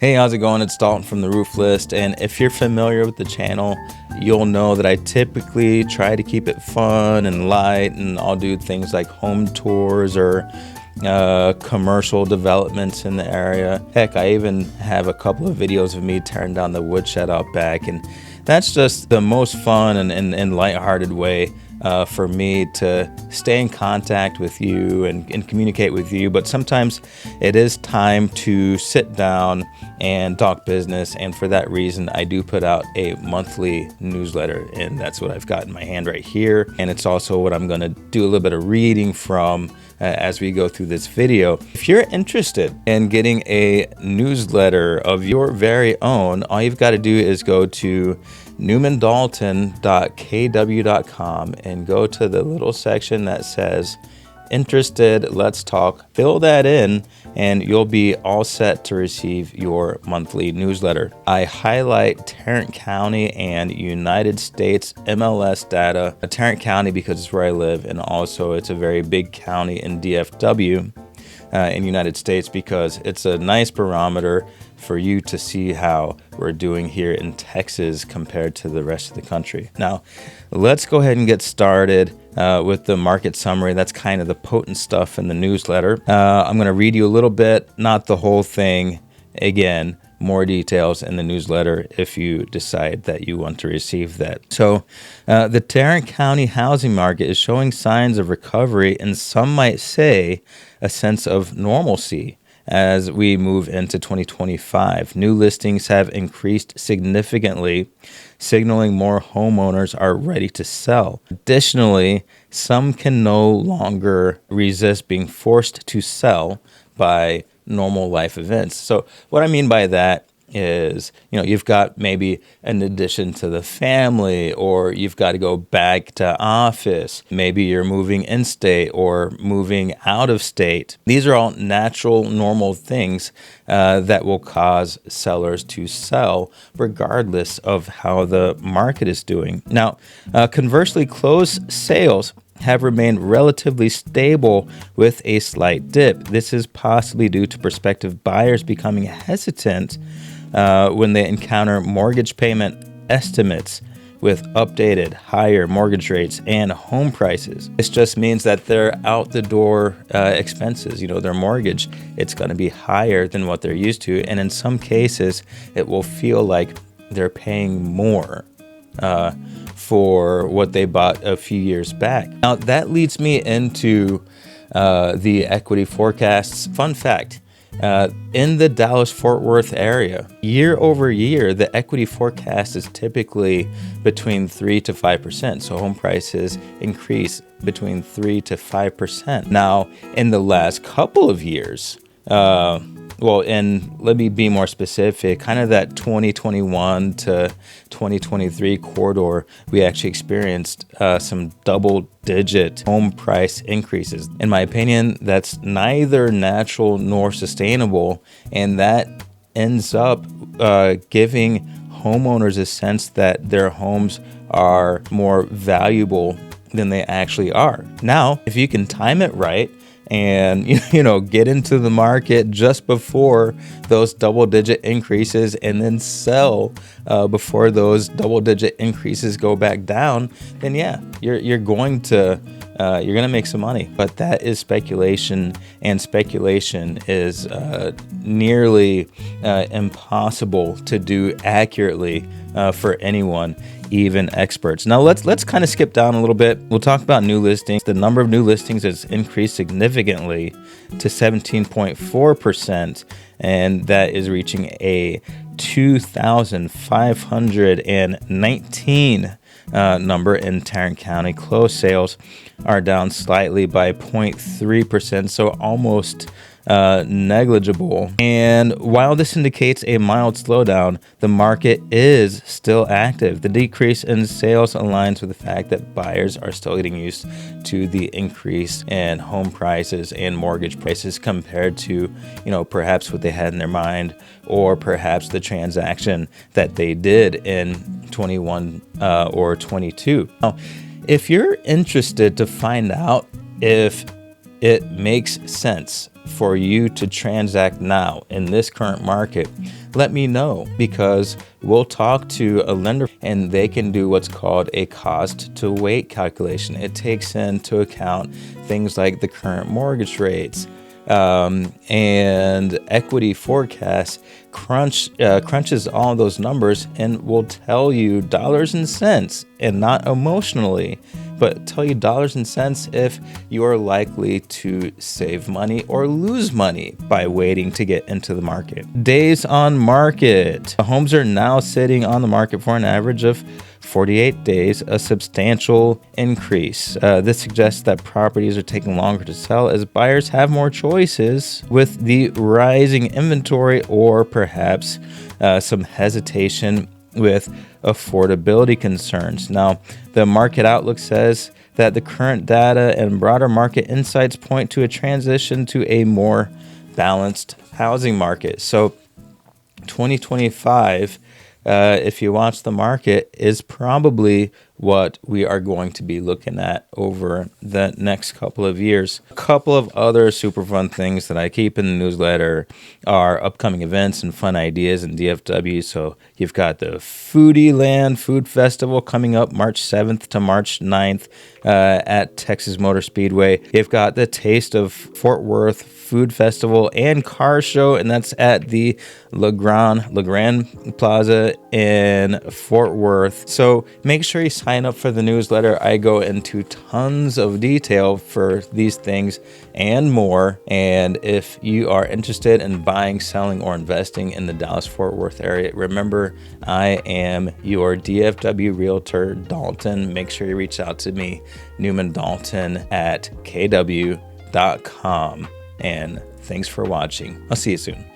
Hey, how's it going? It's Dalton from The Roof List, and if you're familiar with the channel, you'll know that I typically try to keep it fun and light, and I'll do things like home tours or commercial developments in the area. Heck, I even have a couple of videos of me tearing down the woodshed out back, and that's just the most fun and lighthearted way for me to stay in contact with you and communicate with you. But sometimes it is time to sit down and talk business, and for that reason I do put out a monthly newsletter, and that's what I've got in my hand right here, and it's also what I'm going to do a little bit of reading from as we go through this video. If you're interested in getting a newsletter of your very own, all you've got to do is go to newmandalton.kw.com and go to the little section that says interested, let's talk. Fill that in and you'll be all set to receive your monthly newsletter. I highlight Tarrant County and United States MLS data. Tarrant County because it's where I live, and also it's a very big county in DFW in United States because it's a nice barometer for you to see how we're doing here in Texas compared to the rest of the country. Now, let's go ahead and get started with the market summary. That's kind of the potent stuff in the newsletter. I'm going to read you a little bit, not the whole thing. Again, more details in the newsletter if you decide that you want to receive that. So the Tarrant County housing market is showing signs of recovery, and some might say a sense of normalcy as we move into 2025. New listings have increased significantly, signaling more homeowners are ready to sell. Additionally, some can no longer resist being forced to sell by normal life events. So what I mean by that is, you've got maybe an addition to the family, or you've got to go back to office. Maybe you're moving in state or moving out of state. These are all natural, normal things that will cause sellers to sell regardless of how the market is doing. Now, conversely, closed sales have remained relatively stable with a slight dip. This is possibly due to prospective buyers becoming hesitant when they encounter mortgage payment estimates with updated higher mortgage rates and home prices. This just means that their out the door expenses, their mortgage, it's going to be higher than what they're used to. And in some cases, it will feel like they're paying more for what they bought a few years back. Now, that leads me into the equity forecasts. Fun fact, in the Dallas-Fort Worth area, year over year, the equity forecast is typically between 3 to 5%. So home prices increase between 3 to 5%. Now, in the last couple of years, and let me be more specific, kind of that 2021 to 2023 corridor, we actually experienced some double-digit home price increases. In my opinion, that's neither natural nor sustainable, and that ends up giving homeowners a sense that their homes are more valuable than they actually are. Now, if you can time it right, and get into the market just before those double-digit increases and then sell before those double-digit increases go back down, then yeah, you're going to make some money. But that is speculation, and speculation is nearly impossible to do accurately for anyone, even experts. Now let's kind of skip down a little bit. We'll talk about new listings. The number of new listings has increased significantly to 17.4%, and that is reaching a 2,519 number in Tarrant County. Closed sales are down slightly by 0.3%, so almost negligible. And while this indicates a mild slowdown, the market is still active. The decrease in sales aligns with the fact that buyers are still getting used to the increase in home prices and mortgage prices compared to, perhaps what they had in their mind, or perhaps the transaction that they did in 21 or 22. Now, if you're interested to find out if it makes sense for you to transact now in this current market, let me know, because we'll talk to a lender and they can do what's called a cost to wait calculation. It takes into account things like the current mortgage rates, and equity forecasts, crunches all those numbers and will tell you dollars and cents, and not emotionally, but tell you dollars and cents if you are likely to save money or lose money by waiting to get into the market. Days on market. Homes are now sitting on the market for an average of 48 days, a substantial increase. This suggests that properties are taking longer to sell as buyers have more choices with the rising inventory, or perhaps some hesitation with affordability concerns. Now, the market outlook says that the current data and broader market insights point to a transition to a more balanced housing market. So 2025, if you watch the market, is probably what we are going to be looking at over the next couple of years. A couple of other super fun things that I keep in the newsletter are upcoming events and fun ideas in DFW. So you've got the Foodie Land Food Festival coming up March 7th to March 9th at Texas Motor Speedway. You've got the Taste of Fort Worth Food Festival and Car Show, and that's at the LeGrand Plaza in Fort Worth. So make sure you sign up for the newsletter. I go into tons of detail for these things and more. And if you are interested in buying, selling, or investing in the Dallas-Fort Worth area, remember, I am your DFW Realtor, Dalton. Make sure you reach out to me, Newman Dalton at kw.com. And thanks for watching. I'll see you soon.